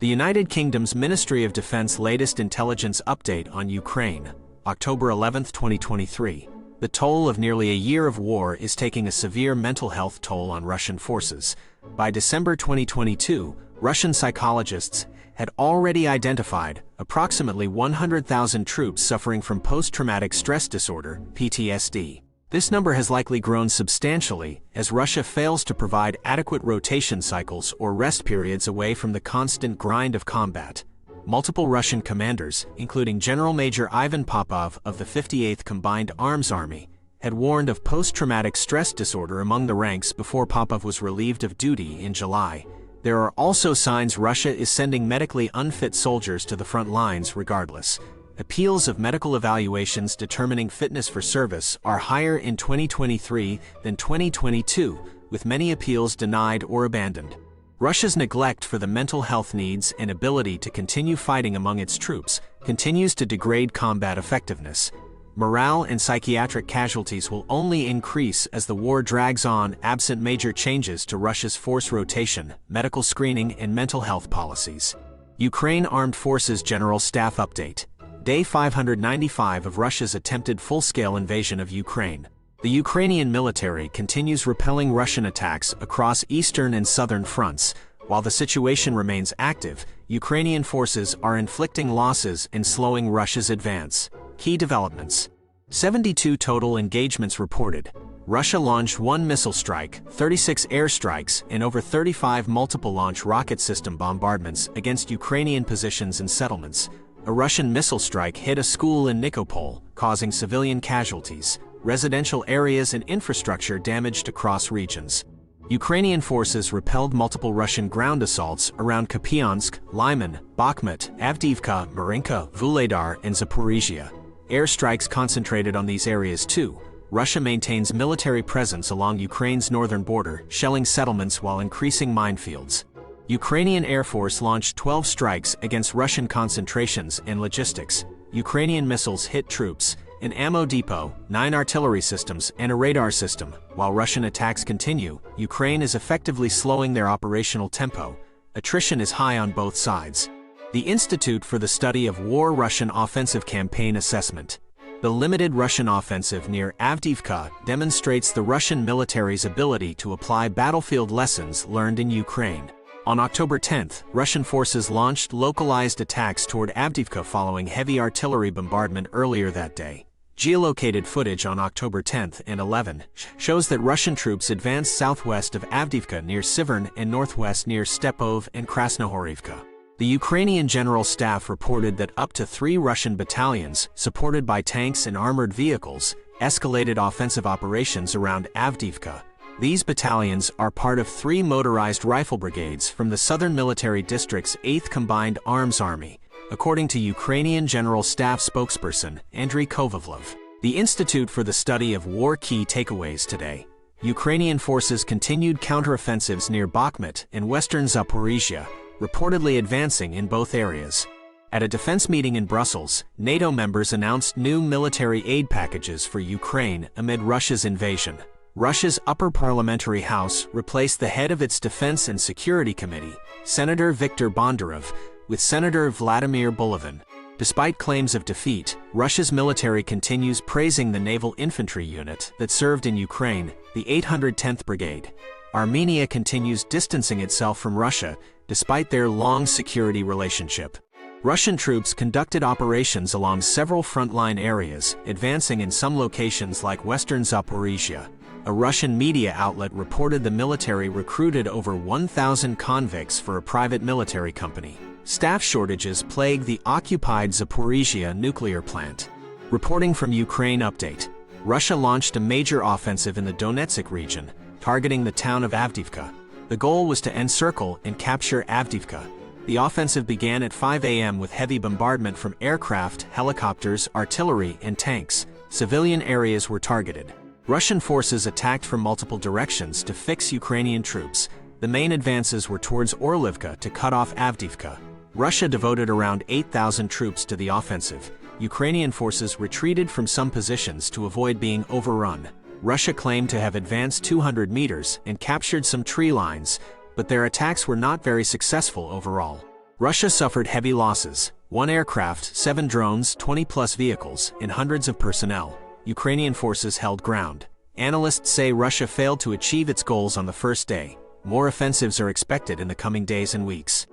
The United Kingdom's Ministry of Defense latest intelligence update on Ukraine, October 11, 2023. The toll of nearly a year of war is taking a severe mental health toll on Russian forces. By December 2022, Russian psychologists had already identified approximately 100,000 troops suffering from post-traumatic stress disorder, PTSD. This number has likely grown substantially as Russia fails to provide adequate rotation cycles or rest periods away from the constant grind of combat. Multiple Russian commanders, including General Major Ivan Popov of the 58th Combined Arms Army, had warned of post-traumatic stress disorder among the ranks before Popov was relieved of duty in July. There are also signs Russia is sending medically unfit soldiers to the front lines regardless. Appeals of medical evaluations determining fitness for service are higher in 2023 than 2022, with many appeals denied or abandoned. Russia's neglect for the mental health needs and ability to continue fighting among its troops continues to degrade combat effectiveness. Morale and psychiatric casualties will only increase as the war drags on absent major changes to Russia's force rotation, medical screening, and mental health policies. Ukraine Armed Forces General Staff Update. Day 595 of Russia's attempted full-scale invasion of Ukraine. The Ukrainian military continues repelling Russian attacks across eastern and southern fronts. While the situation remains active, Ukrainian forces are inflicting losses and slowing Russia's advance. Key developments. 72 total engagements reported. Russia launched 1 missile strike, 36 airstrikes, and over 35 multiple-launch rocket system bombardments against Ukrainian positions and settlements. A Russian missile strike hit a school in Nikopol, causing civilian casualties, residential areas and infrastructure damaged across regions. Ukrainian forces repelled multiple Russian ground assaults around Kupiansk, Lyman, Bakhmut, Avdiivka, Marinka, Vuhledar, and Zaporizhia. Airstrikes concentrated on these areas too. Russia maintains military presence along Ukraine's northern border, shelling settlements while increasing minefields. Ukrainian Air Force launched 12 strikes against Russian concentrations and logistics. Ukrainian missiles hit troops, an ammo depot, 9 artillery systems, and a radar system. While Russian attacks continue, Ukraine is effectively slowing their operational tempo. Attrition is high on both sides. The Institute for the Study of War Russian Offensive Campaign Assessment. The limited Russian offensive near Avdiivka demonstrates the Russian military's ability to apply battlefield lessons learned in Ukraine. On October 10, Russian forces launched localized attacks toward Avdiivka following heavy artillery bombardment earlier that day. Geolocated footage on October 10 and 11 shows that Russian troops advanced southwest of Avdiivka near Sivern and northwest near Stepov and Krasnohorivka. The Ukrainian General Staff reported that up to 3 Russian battalions, supported by tanks and armored vehicles, escalated offensive operations around Avdiivka. These battalions are part of 3 motorized rifle brigades from the Southern Military District's 8th Combined Arms Army, according to Ukrainian General Staff spokesperson Andriy Kovavlov. The Institute for the Study of War key takeaways today. Ukrainian forces continued counteroffensives near Bakhmut and western Zaporizhia, reportedly advancing in both areas. At a defense meeting in Brussels, NATO members announced new military aid packages for Ukraine amid Russia's invasion. Russia's upper parliamentary house replaced the head of its Defense and Security Committee, Senator Viktor Bondarev, with Senator Vladimir Bulovin. Despite claims of defeat, Russia's military continues praising the naval infantry unit that served in Ukraine, the 810th Brigade. Armenia continues distancing itself from Russia, despite their long security relationship. Russian troops conducted operations along several frontline areas, advancing in some locations like western Zaporizhia. A Russian media outlet reported the military recruited over 1,000 convicts for a private military company. Staff shortages plague the occupied Zaporizhia nuclear plant. Reporting from Ukraine Update. Russia launched a major offensive in the Donetsk region, targeting the town of Avdiivka. The goal was to encircle and capture Avdiivka. The offensive began at 5 a.m. with heavy bombardment from aircraft, helicopters, artillery, and tanks. Civilian areas were targeted. Russian forces attacked from multiple directions to fix Ukrainian troops. The main advances were towards Orlivka to cut off Avdiivka. Russia devoted around 8,000 troops to the offensive. Ukrainian forces retreated from some positions to avoid being overrun. Russia claimed to have advanced 200 meters and captured some tree lines, but their attacks were not very successful overall. Russia suffered heavy losses: 1 aircraft, 7 drones, 20-plus vehicles, and hundreds of personnel. Ukrainian forces held ground. Analysts say Russia failed to achieve its goals on the first day. More offensives are expected in the coming days and weeks.